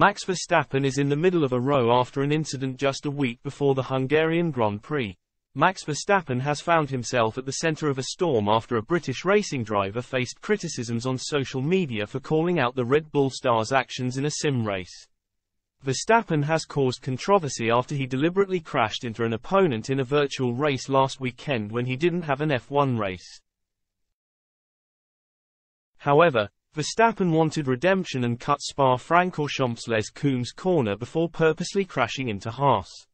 Max Verstappen is in the middle of a row after an incident just a week before the Hungarian Grand Prix. Max Verstappen has found himself at the center of a storm after a British racing driver faced criticisms on social media for calling out the Red Bull star's actions in a sim race. Verstappen has caused controversy after he deliberately crashed into an opponent in a virtual race last weekend when he didn't have an F1 race. However, Verstappen wanted redemption and cut Spa-Francorchamps Les Combes corner before purposely crashing into Haas.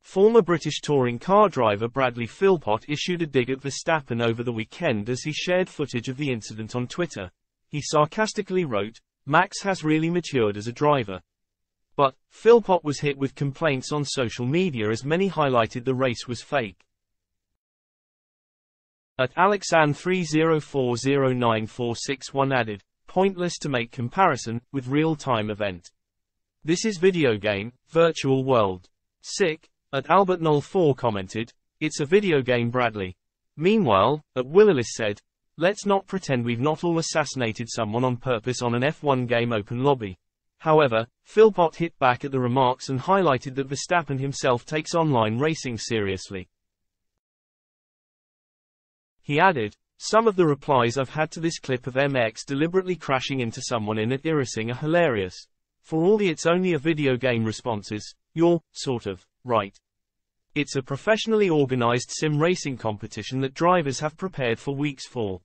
Former British touring car driver Bradley Philpott issued a dig at Verstappen over the weekend as he shared footage of the incident on Twitter. He sarcastically wrote, "Max has really matured as a driver." But Philpott was hit with complaints on social media as many highlighted the race was fake. At Alexan30409461 added, "Pointless to make comparison with real-time event. This is video game, virtual world. Sick." At Albert04 commented, "It's a video game, Bradley." Meanwhile, at Willis said, "Let's not pretend we've not all assassinated someone on purpose on an F1 game open lobby." However, Philpott hit back at the remarks and highlighted that Verstappen himself takes online racing seriously. He added, "Some of the replies I've had to this clip of MX deliberately crashing into someone in it Irrising are hilarious. For all the it's only a video game responses, you're, sort of, right. It's a professionally organized sim racing competition that drivers have prepared for weeks for.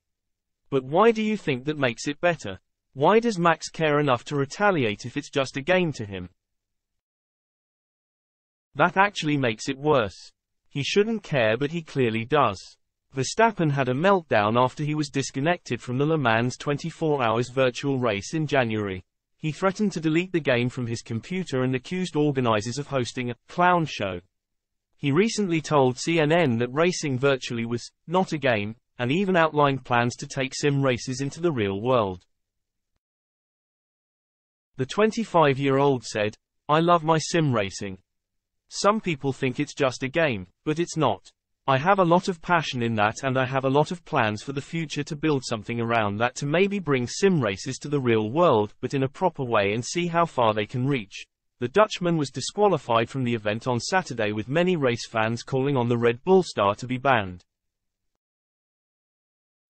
But why do you think that makes it better? Why does Max care enough to retaliate if it's just a game to him? That actually makes it worse. He shouldn't care, but he clearly does." Verstappen had a meltdown after he was disconnected from the Le Mans 24 Hours virtual race in January. He threatened to delete the game from his computer and accused organizers of hosting a clown show. He recently told CNN that racing virtually was not a game, and even outlined plans to take sim races into the real world. The 25-year-old said, "I love my sim racing. Some people think it's just a game, but it's not. I have a lot of passion in that, and I have a lot of plans for the future to build something around that to maybe bring sim races to the real world, but in a proper way, and see how far they can reach." The Dutchman was disqualified from the event on Saturday, with many race fans calling on the Red Bull star to be banned.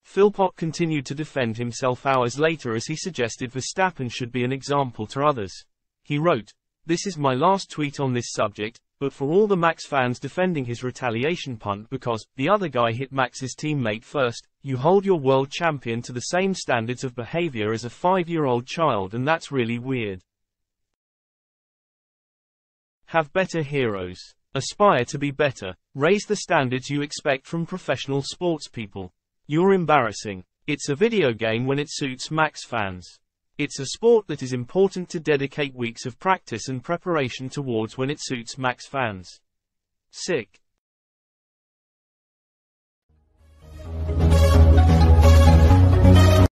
Philpott continued to defend himself hours later as he suggested Verstappen should be an example to others. He wrote, "This is my last tweet on this subject, but for all the Max fans defending his retaliation punt because the other guy hit Max's teammate first, you hold your world champion to the same standards of behavior as a 5-year-old child, and that's really weird. Have better heroes. Aspire to be better. Raise the standards you expect from professional sportspeople. You're embarrassing. It's a video game when it suits Max fans. It's a sport that is important to dedicate weeks of practice and preparation towards when it suits Max fans. Sick."